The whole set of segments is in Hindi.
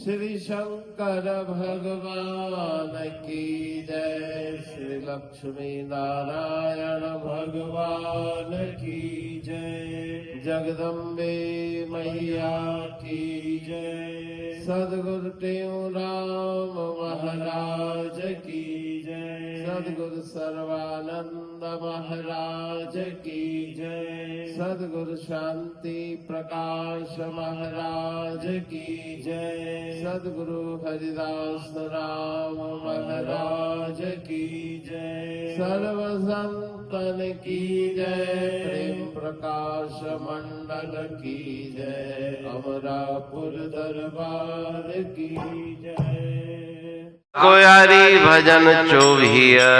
श्री शंकर भगवान की जय। श्री लक्ष्मी नारायण भगवान की जय। जगदम्बे मैया की जय। सद्गुरु टेऊराम महाराज की जय। सद्गुरु सर्वानंद महाराज की जय। सद्गुरु शांति प्रकाश महाराज की जय। सद्गुरु हरिदास राम महाराज की जय। सर्व संतन की जय। प्रेम प्रकाश मंडल की जय। अमरापुर दरबार की जय। कोयारी भजन चोभिया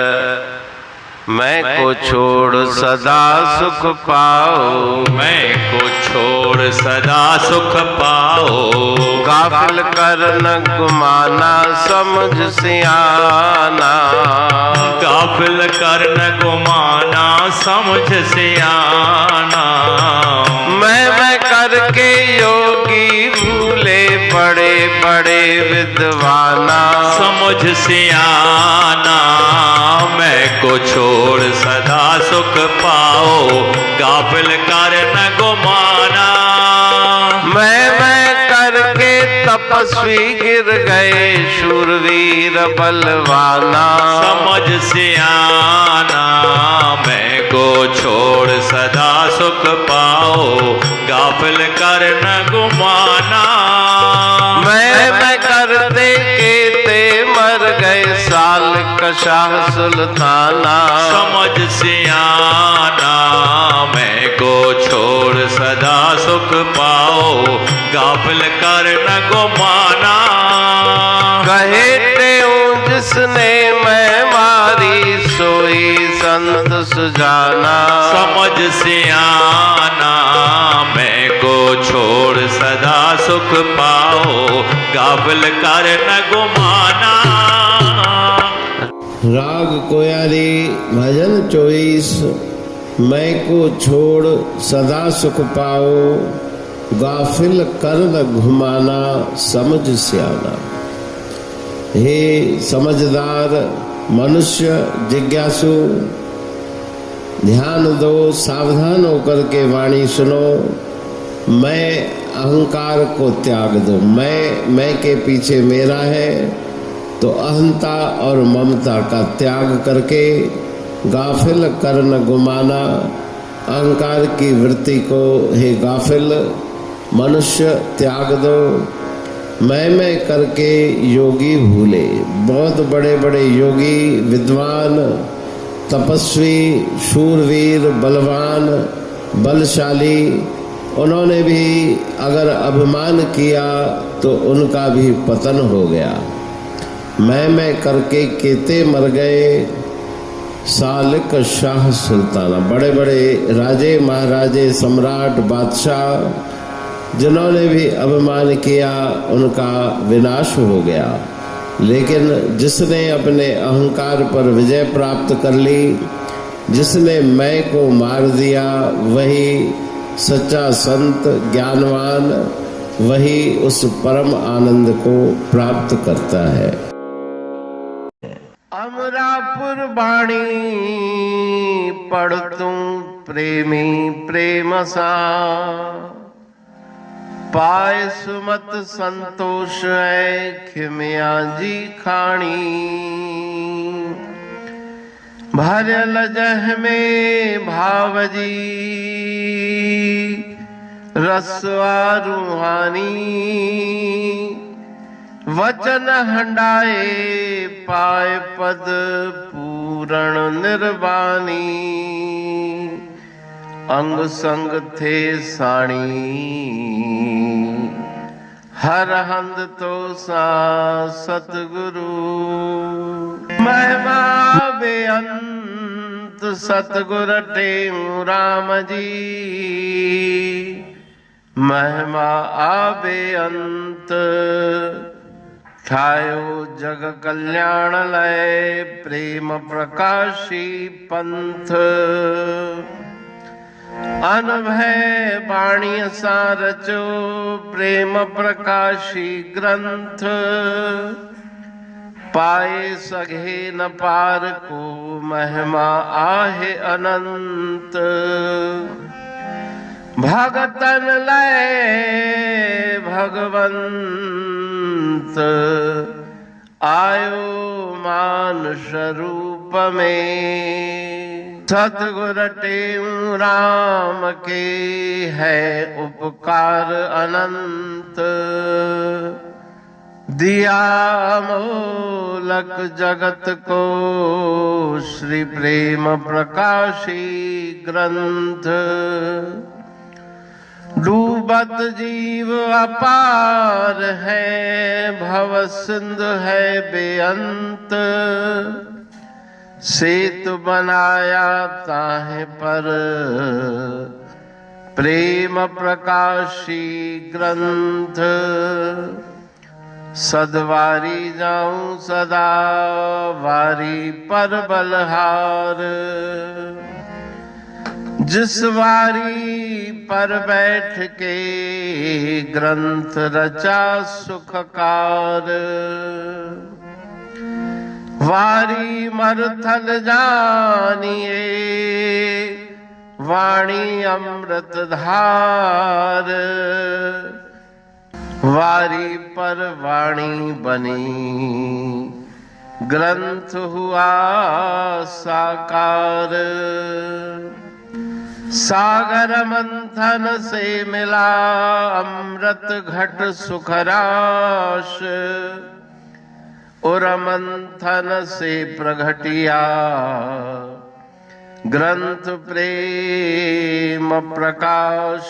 मैं को छोड़ सदा सुख पाओ। मैं को छोड़ सदा सुख पाओ। गाफिल कर न गुमाना समझ सियाना। गाफिल कर न गुमाना समझ सियाना। मैं करके योगी भूले बड़े बड़े विद्वाना। समझ सियाना मैं को छोड़ सदा सुख पाओ। गाफिल कर न गुमाना। मैं करके तपस्वी गिर गए शूरवीर बलवाना। समझ सियाना मैं को छोड़ सदा सुख पाओ। गाफिल कर न गुमाना। मैं करते केते मर गए साल कशाह सुल्ताना। समझ सियाना मैं को छोड़ सदा सुख पाओ। गाफिल कर न गुमाना। कहे टेऊं जिसने मैं मारी सोई संत सुजाना। समझ सियाना मैं को छोड़ सदा सुख पाओ। गाफिल कर न गुमाना। राग कोयारी भजन 24। मैं को छोड़ सदा सुख पाओ। गाफिल कर न घुमाना समझ सियाना। हे समझदार मनुष्य जिज्ञासु, ध्यान दो, सावधान होकर के वाणी सुनो। मैं अहंकार को त्याग दो। मैं के पीछे मेरा है तो अहंता और ममता का त्याग करके गाफिल कर न गुमाना। अहंकार की वृत्ति को हे गाफिल मनुष्य त्याग दो। मैं करके योगी भूले। बहुत बड़े बड़े योगी विद्वान तपस्वी शूरवीर बलवान बलशाली, उन्होंने भी अगर अभिमान किया तो उनका भी पतन हो गया। मैं करके केते मर गए सालिक शाह सुल्ताना। बड़े बड़े राजे महाराजे सम्राट बादशाह जिन्होंने भी अभिमान किया उनका विनाश हो गया। लेकिन जिसने अपने अहंकार पर विजय प्राप्त कर ली, जिसने मैं को मार दिया, वही सच्चा संत ज्ञानवान, वही उस परम आनंद को प्राप्त करता है। अमरापुर बाणी पढ़ तू प्रेमी प्रेम सा। पाए सुमत संतोष है खिमिया जी खाणी। भरल जह में भावजी रसवा रूहानी। वचन हंडाए पाए पद पूरण निर्वाणी। अंग संग थे साणी हर हंद तो सा सतगुरु। महिमा बेअंत सतगुर टेऊं राम जी। महिमा आबे अंत ठायो जग कल्याण लय प्रेम प्रकाशी पंथ। अनभय बाणी सा रचो प्रेम प्रकाशी ग्रंथ, पाए सघे न पार को महिमा आहे अनंत। भगतन लय भगवंत, आयो मानुष रूप में। सतगुर टेऊ राम के है उपकार अनंत, दिया मोलक जगत को श्री प्रेम प्रकाशी ग्रंथ। डूबत जीव अपार है, भव सिंधु है बेअंत। सेतु बनाया ताहे पर प्रेम प्रकाशी ग्रंथ। सदवारी जाऊं सदा वारी पर बलहार, जिस वारी पर बैठ के ग्रंथ रचा सुखकार। वारी मरथल जानिए वाणी अमृत धार, वारी पर वाणी बनी ग्रंथ हुआ साकार। सागर मंथन से मिला अमृत घट सुखराश, और मंथन से प्रगटिया ग्रंथ प्रेम प्रकाश।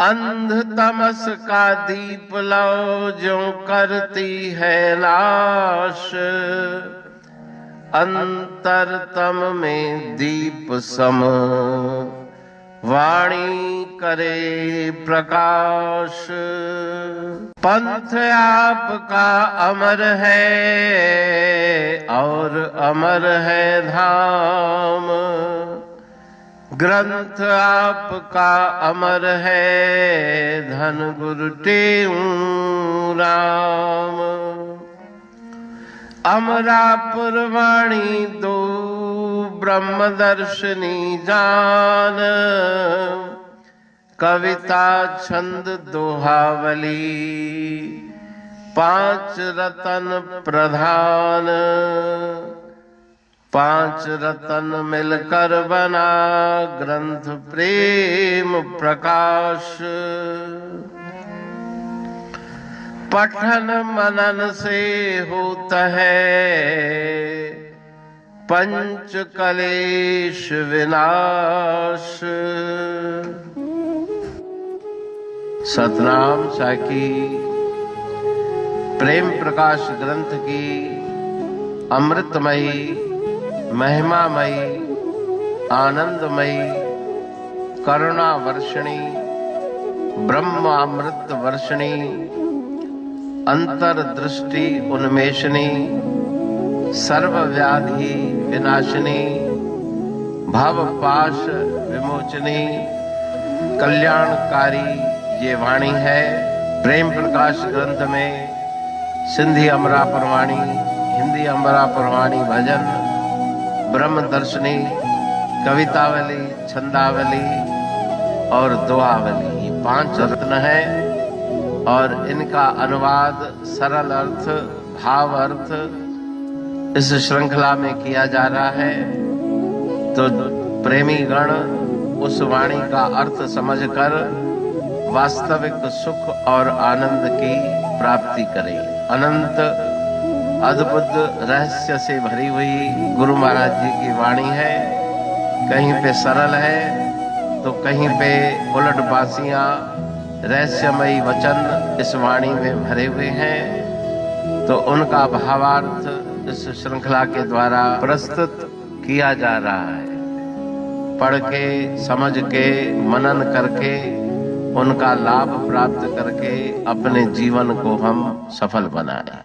अंध तमस का दीप लो जो करती है नाश, अंतरतम में दीप सम वाणी करे प्रकाश। पंथ आपका अमर है और अमर है धाम, ग्रंथ आपका अमर है धन गुरु टेऊ राम। अमरापुर वाणी दो ब्रह्मदर्शनी जान, कविता छंद दोहावली पांच रतन प्रधान। पांच रतन मिलकर बना ग्रंथ प्रेम प्रकाश। पठन मनन से होता है पंच कलेश विनाश। सतनाम साकी प्रेम प्रकाश ग्रंथ की अमृतमयी महिमामयी आनंदमयी करुणा वर्षिणी ब्रह्मामृत वर्षिणी अंतर्दृष्टि उन्मेषणी सर्वव्याधि विनाशिनी भव पाश विमोचनी कल्याणकारी ये वाणी है। प्रेम प्रकाश ग्रंथ में सिंधी अमरापुर वाणी, हिंदी अमरापुर वाणी भजन, ब्रह्मदर्शनी, कवितावली, छंदावली और दुआवली, ये पांच रत्न है और इनका अनुवाद सरल अर्थ भाव अर्थ इस श्रृंखला में किया जा रहा है। तो प्रेमी गण उस वाणी का अर्थ समझकर वास्तविक सुख और आनंद की प्राप्ति करें। अनंत अद्भुत रहस्य से भरी हुई गुरु महाराज जी की वाणी है। कहीं पे सरल है तो कहीं पे उलट बासियां रहस्यमयी वचन इस वाणी में भरे हुए हैं। तो उनका भावार्थ इस श्रृंखला के द्वारा प्रस्तुत किया जा रहा है। पढ़ के समझ के मनन करके उनका लाभ प्राप्त करके अपने जीवन को हम सफल बनाएं।